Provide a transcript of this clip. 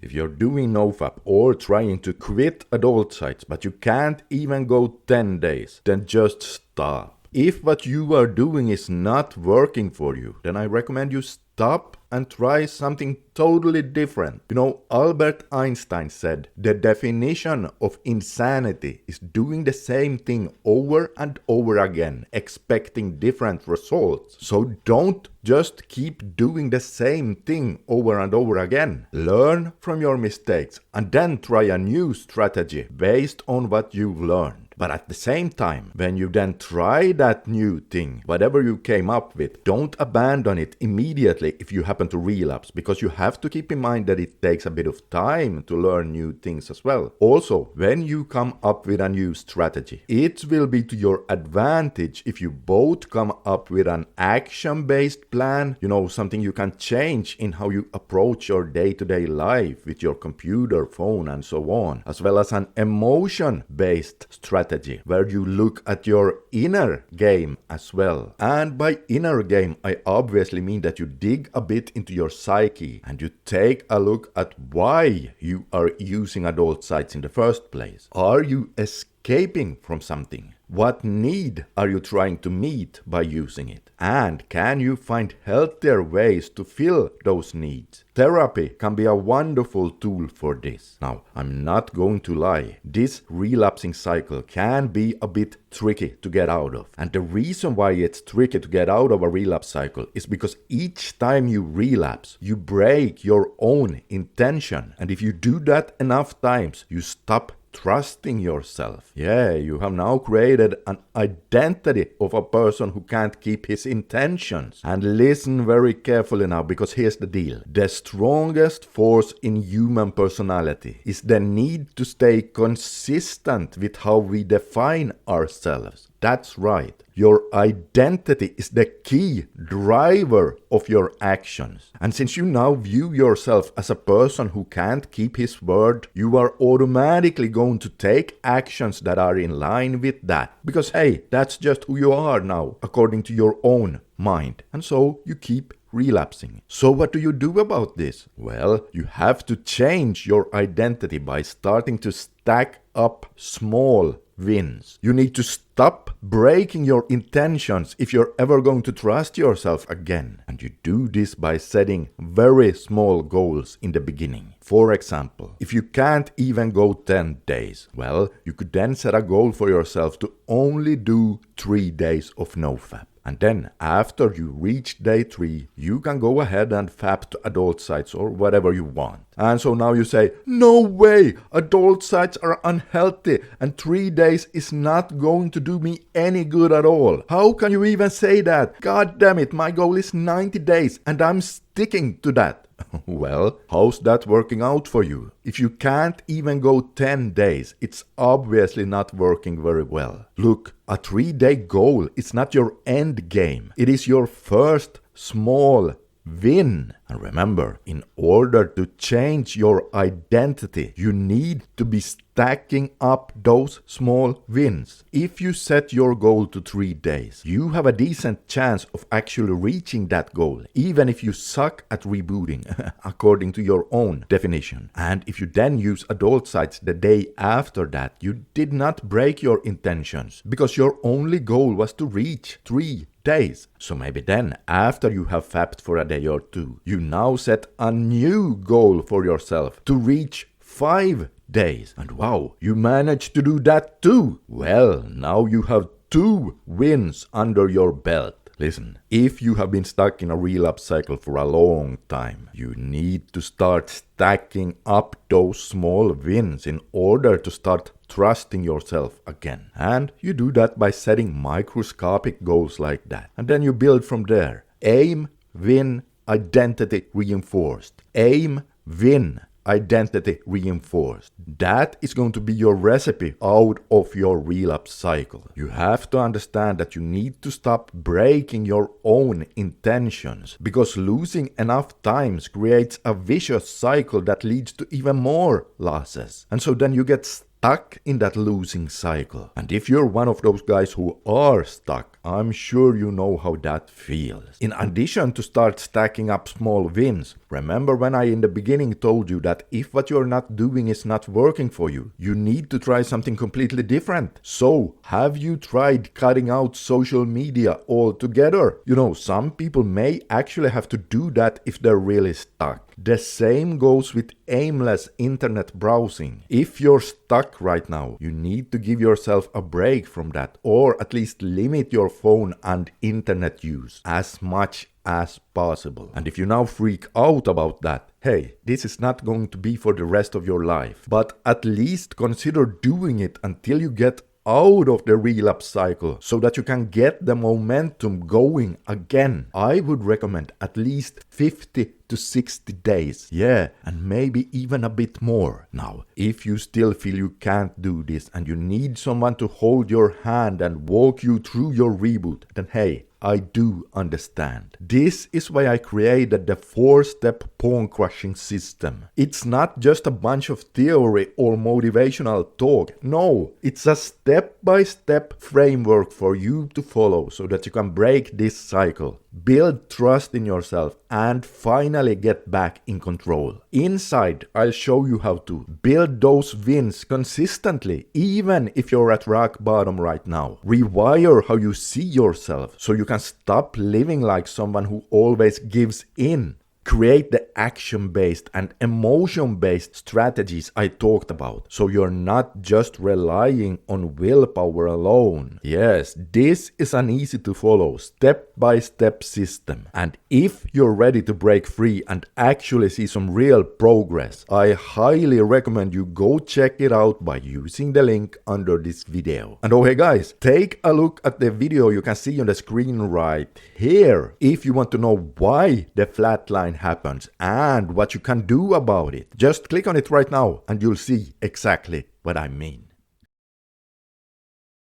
If you're doing NoFap or trying to quit adult sites, but you can't even go 10 days, then just stop. If what you are doing is not working for you, then I recommend you stop and try something totally different. You know, Albert Einstein said the definition of insanity is doing the same thing over and over again, expecting different results. So don't just keep doing the same thing over and over again. Learn from your mistakes and then try a new strategy based on what you've learned. But at the same time, when you then try that new thing, whatever you came up with, don't abandon it immediately if you happen to relapse, because you have to keep in mind that it takes a bit of time to learn new things as well. Also, when you come up with a new strategy, it will be to your advantage if you both come up with an action-based plan, you know, something you can change in how you approach your day-to-day life with your computer, phone, and so on, as well as an emotion-based strategy where you look at your inner game as well. And by inner game, I obviously mean that you dig a bit into your psyche and you take a look at why you are using adult sites in the first place. Are you escaping from something? What need are you trying to meet by using it? And can you find healthier ways to fill those needs? Therapy can be a wonderful tool for this. Now, I'm not going to lie, this relapsing cycle can be a bit tricky to get out of. And the reason why it's tricky to get out of a relapse cycle is because each time you relapse, you break your own intention. And if you do that enough times, you stop trusting yourself. Yeah, you have now created an identity of a person who can't keep his intentions. And listen very carefully now, because here's the deal. The strongest force in human personality is the need to stay consistent with how we define ourselves. That's right. Your identity is the key driver of your actions. And since you now view yourself as a person who can't keep his word, you are automatically going to take actions that are in line with that. Because hey, that's just who you are now, according to your own mind. And so you keep relapsing. So what do you do about this? Well, you have to change your identity by starting to stack up small wins. You need to stop breaking your intentions if you're ever going to trust yourself again. And you do this by setting very small goals in the beginning. For example, if you can't even go 10 days, well, you could then set a goal for yourself to only do 3 days of NoFap. And then, after you reach day 3, you can go ahead and fap to adult sites or whatever you want. And so now you say, no way, adult sites are unhealthy and 3 days is not going to do me any good at all. How can you even say that? God damn it, my goal is 90 days and I'm sticking to that. Well, how's that working out for you? If you can't even go 10 days, it's obviously not working very well. Look, a 3-day goal is not your end game. It is your first small win. And remember, in order to change your identity, you need to be stacking up those small wins. If you set your goal to 3 days, you have a decent chance of actually reaching that goal, even if you suck at rebooting, according to your own definition. And if you then use adult sites the day after that, you did not break your intentions, because your only goal was to reach 3 days. So maybe then, after you have fapped for a day or 2, you now set a new goal for yourself to reach 5 days. And wow, you managed to do that too. Well, now you have 2 wins under your belt. Listen, if you have been stuck in a relapse cycle for a long time, you need to start stacking up those small wins in order to start trusting yourself again. And you do that by setting microscopic goals like that. And then you build from there. Aim, win, identity reinforced. Aim, win, identity reinforced. That is going to be your recipe out of your relapse cycle. You have to understand that you need to stop breaking your own intentions, because losing enough times creates a vicious cycle that leads to even more losses. And so then you get stuck in that losing cycle. And if you're one of those guys who are stuck, I'm sure you know how that feels. In addition to start stacking up small wins, remember when I in the beginning told you that if what you're not doing is not working for you, you need to try something completely different. So, have you tried cutting out social media altogether? You know, some people may actually have to do that if they're really stuck. The same goes with aimless internet browsing. If you're stuck right now, you need to give yourself a break from that, or at least limit your phone and internet use as much as possible. And if you now freak out about that, hey, this is not going to be for the rest of your life, but at least consider doing it until you get out of the relapse cycle so that you can get the momentum going again. I would recommend at least 50 to 60 days. Yeah, and maybe even a bit more. Now, if you still feel you can't do this and you need someone to hold your hand and walk you through your reboot, then hey, I do understand. This is why I created the 4-step pawn crushing system. It's not just a bunch of theory or motivational talk. No, it's a step-by-step framework for you to follow so that you can break this cycle, build trust in yourself, and finally get back in control. Inside, I'll show you how to build those wins consistently, even if you're at rock bottom right now. Rewire how you see yourself so you can stop living like someone who always gives in. Create the action-based and emotion-based strategies I talked about, so you're not just relying on willpower alone. Yes, this is an easy-to-follow, step-by-step system. And if you're ready to break free and actually see some real progress, I highly recommend you go check it out by using the link under this video. And oh hey guys, take a look at the video you can see on the screen right here if you want to know why the flat line happens and what you can do about it. Just click on it right now and you'll see exactly what I mean.